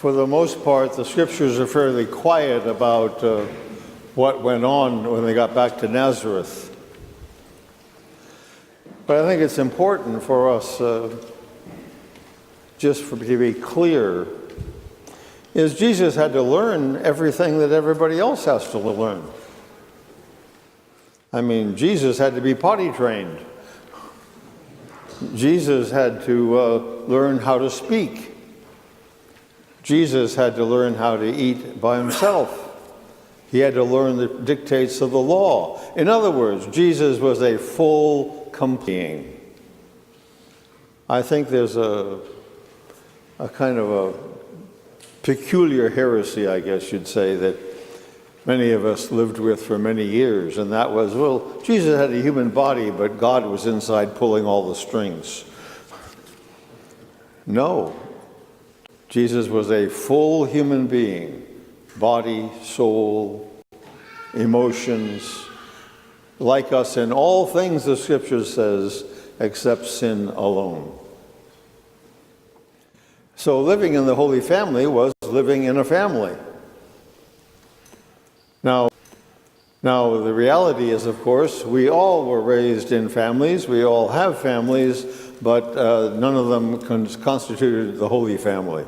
For the most part, the scriptures are fairly quiet about what went on when they got back to Nazareth. But I think it's important for us, to be clear, is Jesus had to learn everything that everybody else has to learn. I mean, Jesus had to be potty trained. Jesus had to learn how to speak. Jesus had to learn how to eat by himself. He had to learn the dictates of the law. In other words, Jesus was a full, complete being. I think there's a kind of a peculiar heresy, I guess you'd say, that many of us lived with for many years, and that was, well, Jesus had a human body, but God was inside pulling all the strings. No. Jesus was a full human being, body, soul, emotions, like us in all things, the Scripture says, except sin alone. So living in the Holy Family was living in a family. Now the reality is, of course, we all were raised in families, we all have families, but none of them constituted the Holy Family.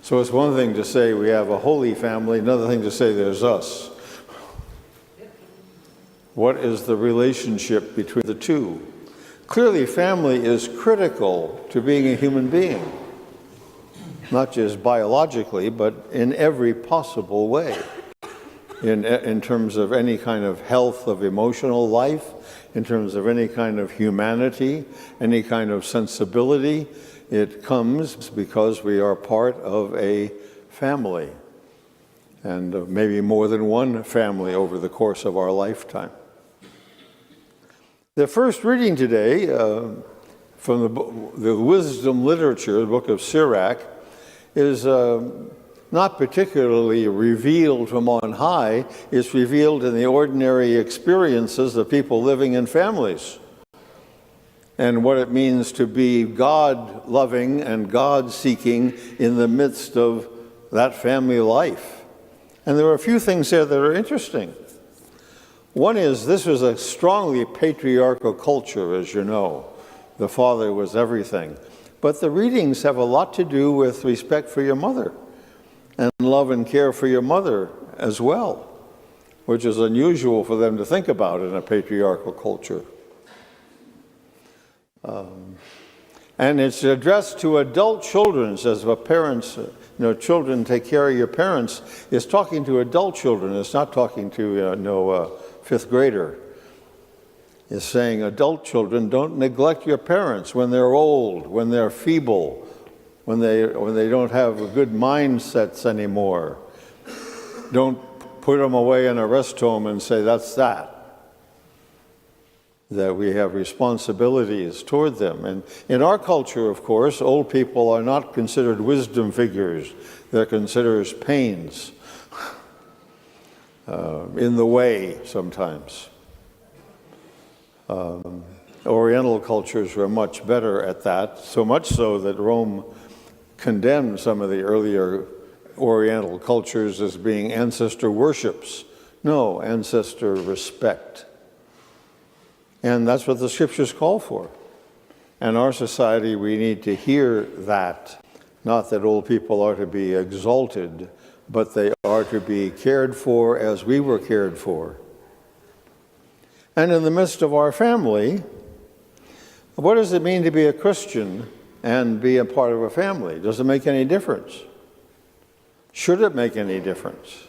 So it's one thing to say we have a holy family, another thing to say there's us. What is the relationship between the two? Clearly, family is critical to being a human being, not just biologically, but in every possible way. In terms of any kind of health of emotional life, in terms of any kind of humanity, any kind of sensibility, it comes because we are part of a family, and maybe more than one family over the course of our lifetime. The first reading today from the wisdom literature, the book of Sirach, is not particularly revealed from on high. It's revealed in the ordinary experiences of people living in families and what it means to be God-loving and God-seeking in the midst of that family life. And there are a few things there that are interesting. One is, this was a strongly patriarchal culture, as you know. The father was everything. But the readings have a lot to do with respect for your mother and love and care for your mother as well, which is unusual for them to think about in a patriarchal culture. And it's addressed to adult children. It says, well, parents, children take care of your parents. It's talking to adult children. It's not talking to fifth grader. It's saying, adult children, don't neglect your parents when they're old, when they're feeble, when they don't have good mindsets anymore. Don't put them away in a rest home and say, that's that. That we have responsibilities toward them. And in our culture, of course, old people are not considered wisdom figures. They're considered pains, in the way sometimes. Oriental cultures were much better at that, so much so that Rome condemned some of the earlier Oriental cultures as being ancestor worships. No, ancestor respect. And that's what the scriptures call for. And our society, we need to hear that. Not that old people are to be exalted, but they are to be cared for as we were cared for. And in the midst of our family, what does it mean to be a Christian and be a part of a family? Does it make any difference? Should it make any difference?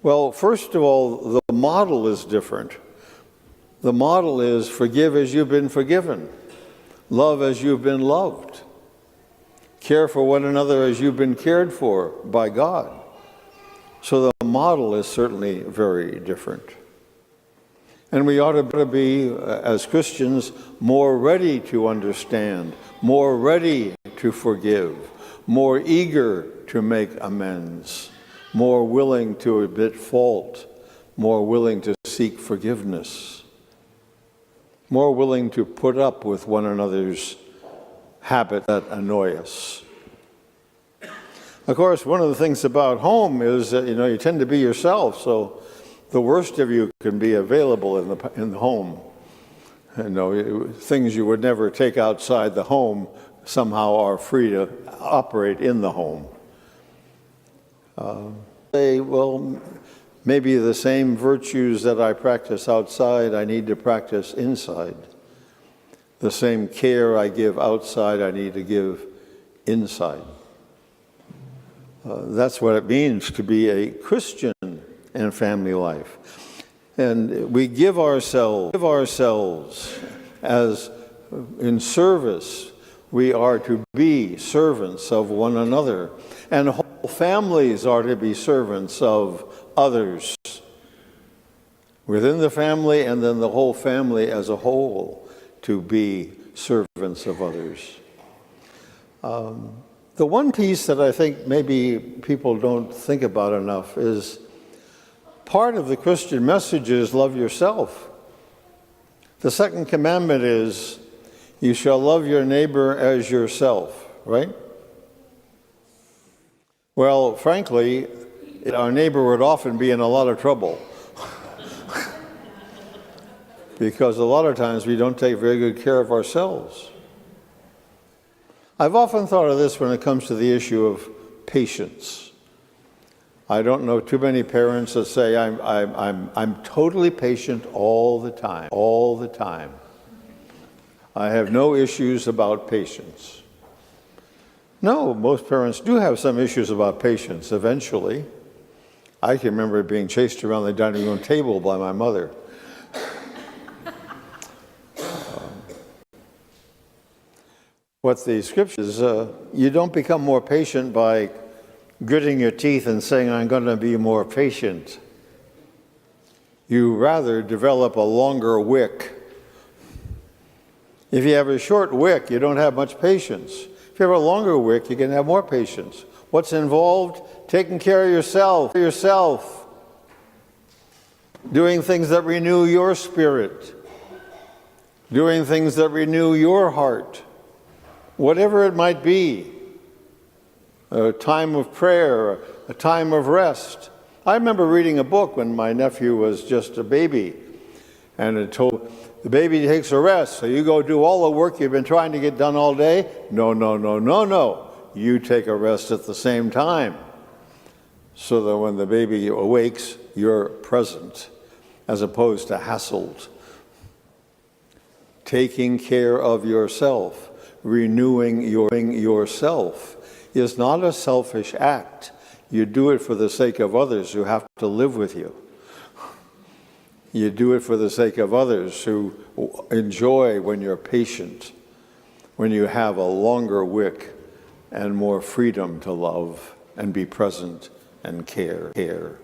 Well, first of all, the model is different. The model is forgive as you've been forgiven. Love as you've been loved. Care for one another as you've been cared for by God. So the model is certainly very different. And we ought to be, as Christians, more ready to understand, more ready to forgive, more eager to make amends, more willing to admit fault, more willing to seek forgiveness, more willing to put up with one another's habits that annoy us. Of course, one of the things about home is that, you tend to be yourself, so the worst of you can be available in the home. Things you would never take outside the home somehow are free to operate in the home. Maybe the same virtues that I practice outside, I need to practice inside. The same care I give outside, I need to give inside. That's what it means to be a Christian in family life. And we give ourselves as in service. We are to be servants of one another. And whole families are to be servants of others. Within the family and then the whole family as a whole to be servants of others. The one piece that I think maybe people don't think about enough is part of the Christian message is love yourself. The second commandment is, you shall love your neighbor as yourself, right? Well, frankly, our neighbor would often be in a lot of trouble because a lot of times we don't take very good care of ourselves. I've often thought of this when it comes to the issue of patience. I don't know too many parents that say, I'm totally patient all the time. I have no issues about patience. No, most parents do have some issues about patience eventually. I can remember being chased around the dining room table by my mother. What the scriptures, you don't become more patient by gritting your teeth and saying, I'm going to be more patient. You rather develop a longer wick. If you have a short wick, you don't have much patience. If you have a longer wick, you can have more patience. What's involved? Taking care of yourself. Doing things that renew your spirit. Doing things that renew your heart. Whatever it might be. A time of prayer, a time of rest. I remember reading a book when my nephew was just a baby, and it told the baby takes a rest, so you go do all the work you've been trying to get done all day. No. You take a rest at the same time, so that when the baby awakes, you're present, as opposed to hassled. Taking care of yourself, renewing yourself, is not a selfish act. You do it for the sake of others who have to live with you. You do it for the sake of others who enjoy when you're patient, when you have a longer wick and more freedom to love and be present and care.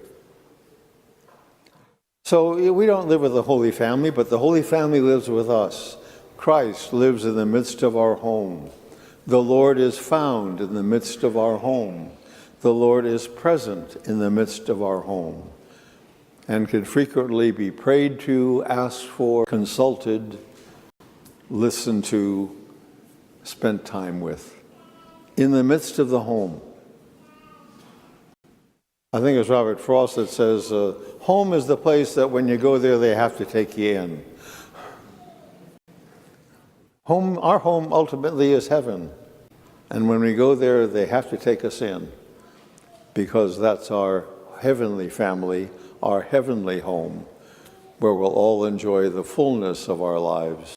So we don't live with the Holy Family, but the Holy Family lives with us. Christ lives in the midst of our home. The Lord is found in the midst of our home. The Lord is present in the midst of our home and can frequently be prayed to, asked for, consulted, listened to, spent time with, in the midst of the home. I think it's Robert Frost that says, home is the place that when you go there, they have to take you in. Our home ultimately is heaven. And when we go there, they have to take us in because that's our heavenly family, our heavenly home, where we'll all enjoy the fullness of our lives